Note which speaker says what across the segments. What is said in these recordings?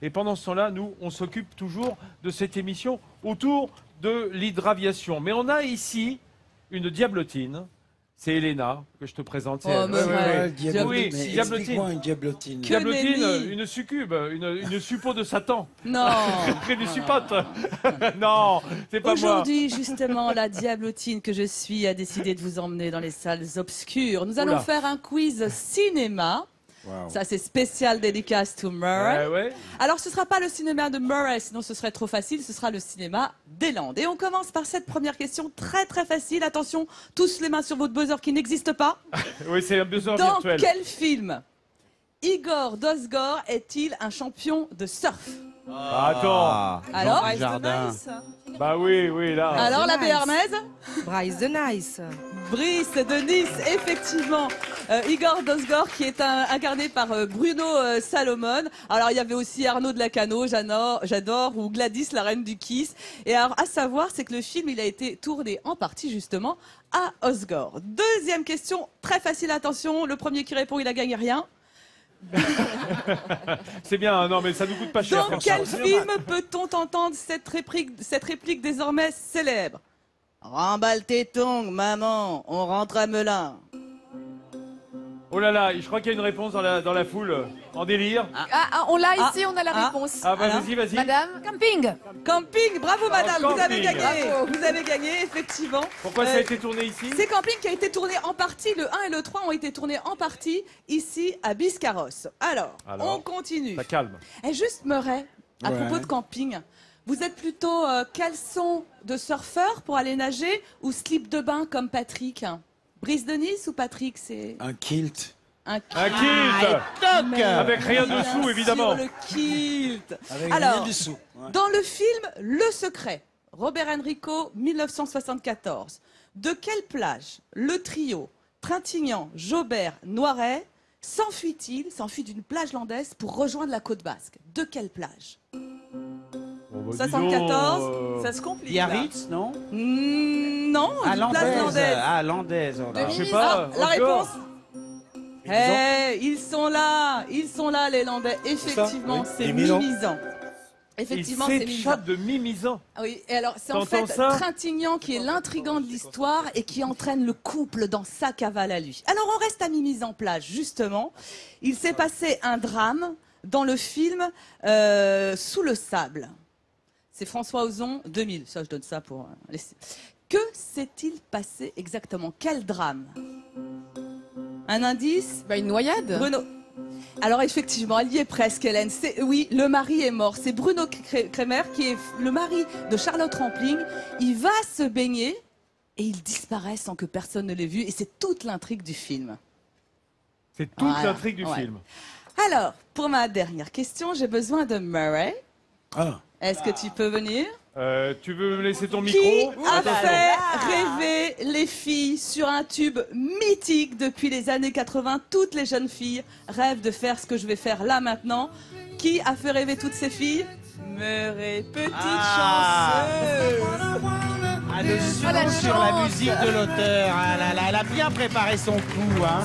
Speaker 1: Et pendant ce temps-là, nous, on s'occupe toujours de cette émission autour de l'hydraviation. Mais on a ici une diablotine. C'est Elena que je te présente.
Speaker 2: Oh, mais ouais.
Speaker 1: Oui,
Speaker 3: Mais
Speaker 1: diablotine.
Speaker 3: explique-moi une diablotine.
Speaker 1: Diablotine,
Speaker 2: nenni.
Speaker 1: une succube, une suppo de Satan.
Speaker 2: Non.
Speaker 1: Une suppote. Non, c'est pas moi.
Speaker 2: Aujourd'hui, justement, la diablotine que je suis a décidé de vous emmener dans les salles obscures. Nous allons
Speaker 1: Oula.
Speaker 2: faire un quiz cinéma.
Speaker 3: Wow.
Speaker 2: Ça, c'est spécial dédicace to Murray.
Speaker 1: Ouais.
Speaker 2: Alors, ce ne sera pas le cinéma de Murray, sinon ce serait trop facile. Ce sera le cinéma des Landes. Et on commence par cette première question très très facile. Attention, tous les mains sur votre buzzer qui n'existe pas.
Speaker 1: Oui, c'est un buzzer
Speaker 2: Dans
Speaker 1: virtuel.
Speaker 2: quel film Igor Dosgor est-il un champion de surf?
Speaker 1: Attends.
Speaker 2: Alors
Speaker 4: Jardin.
Speaker 1: Bah oui, là.
Speaker 2: Alors, la béarnaise
Speaker 5: Bryce de Nice.
Speaker 2: Brice de Nice, effectivement. Igor Dosgor qui est incarné par Bruno Salomon. Alors il y avait aussi Arnaud de Lacano, j'adore, ou Gladys, la reine du Kiss. Et alors à savoir, c'est que le film, il a été tourné en partie justement à Osgore. Deuxième question, très facile, attention. Le premier qui répond, il a gagné rien.
Speaker 1: C'est bien, hein, non mais ça nous coûte pas cher.
Speaker 2: Dans
Speaker 1: comme
Speaker 2: quel
Speaker 1: ça.
Speaker 2: film peut-on entendre cette réplique désormais célèbre? Remballe tes tongs, maman, on rentre à Melun.
Speaker 1: Oh là là, je crois qu'il y a une réponse dans la foule. En délire.
Speaker 5: On l'a ici, on a la réponse.
Speaker 1: Ah bah vas-y.
Speaker 5: Madame Camping.
Speaker 2: Camping, bravo madame, vous avez
Speaker 1: Camping.
Speaker 2: gagné. Vous avez gagné, effectivement.
Speaker 1: Pourquoi ça a été tourné ici?
Speaker 2: C'est Camping qui a été tourné en partie, le 1 et le 3 ont été tournés en partie ici à Biscarrosse. Alors, on continue.
Speaker 1: Ça calme.
Speaker 2: Et juste Murray, à
Speaker 3: Ouais.
Speaker 2: propos de camping, vous êtes plutôt caleçon de surfeur pour aller nager ou slip de bain comme Patrick? Brice de Nice ou Patrick, c'est
Speaker 3: Un kilt.
Speaker 1: Un kilt
Speaker 2: Mais
Speaker 1: avec rien
Speaker 2: bien
Speaker 1: dessous, évidemment.
Speaker 2: sûr, le kilt.
Speaker 3: Avec
Speaker 2: Alors,
Speaker 3: rien dessous. Ouais.
Speaker 2: Dans le film Le Secret, Robert Enrico, 1974, de quelle plage le trio Trintignant, Jaubert, Noiret s'enfuit d'une plage landaise pour rejoindre la côte basque? De quelle plage?
Speaker 1: Bon, bah, dis
Speaker 2: 74,
Speaker 1: donc,
Speaker 2: ça se complique. là.
Speaker 4: Biarritz, non?
Speaker 2: Non,
Speaker 4: Ah,
Speaker 2: une plage
Speaker 4: Landaise.
Speaker 2: landaise.
Speaker 4: Ah, Landaise. oh là.
Speaker 1: je sais pas.
Speaker 2: La réponse
Speaker 1: Osgore.
Speaker 2: ils sont là les Landais. Effectivement,
Speaker 1: Oui.
Speaker 2: c'est
Speaker 3: Les Milans.
Speaker 2: Mimizan.
Speaker 1: Il
Speaker 2: Effectivement, c'est Mimizan.
Speaker 1: s'échappe de Mimizan.
Speaker 2: Ah oui, et alors c'est en
Speaker 1: T'entends
Speaker 2: fait
Speaker 1: ça
Speaker 2: Trintignant qui est l'intrigant de l'histoire et qui entraîne le couple dans sa cavale à lui. Alors on reste à Mimizan-Plage, justement. Il s'est passé un drame dans le film Sous le sable. C'est François Ozon, 2000. Ça, je donne ça pour laisser. Que s'est-il passé exactement? Quel drame? Un indice?
Speaker 5: Une noyade.
Speaker 2: Bruno. Alors effectivement, elle y est presque, Hélène. Oui, le mari est mort. C'est Bruno Kremer qui est le mari de Charlotte Rampling. Il va se baigner et il disparaît sans que personne ne l'ait vu. Et c'est toute l'intrigue du film.
Speaker 1: C'est toute
Speaker 2: Voilà.
Speaker 1: l'intrigue du
Speaker 2: Ouais.
Speaker 1: film.
Speaker 2: Alors, pour ma dernière question, j'ai besoin de Murray.
Speaker 3: Ah.
Speaker 2: Est-ce que tu peux venir?
Speaker 1: Tu veux me laisser ton
Speaker 2: Qui
Speaker 1: micro?
Speaker 2: a
Speaker 1: Attention.
Speaker 2: fait rêver les filles sur un tube mythique depuis les années 80? Toutes les jeunes filles rêvent de faire ce que je vais faire là maintenant. Qui a fait rêver toutes ces filles? Murray, petite chanceuse.
Speaker 4: Ah, le son
Speaker 5: la
Speaker 4: sur la
Speaker 5: chance.
Speaker 4: musique de l'auteur. Ah là là, elle a bien préparé son coup, hein.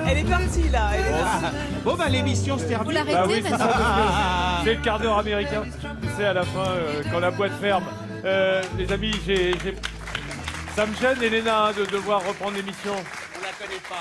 Speaker 2: Elle est partie là. Elle est là.
Speaker 4: Bon, bah, l'émission se
Speaker 5: Vous
Speaker 4: termine.
Speaker 5: l'arrêtez,
Speaker 1: Bah oui, c'est ça,
Speaker 5: monsieur.
Speaker 1: parce que c'est le quart d'heure américain. Tu sais, à la fin, quand la boîte ferme. Les amis, ça me gêne, Elena, de devoir reprendre l'émission.
Speaker 4: On la connaît pas.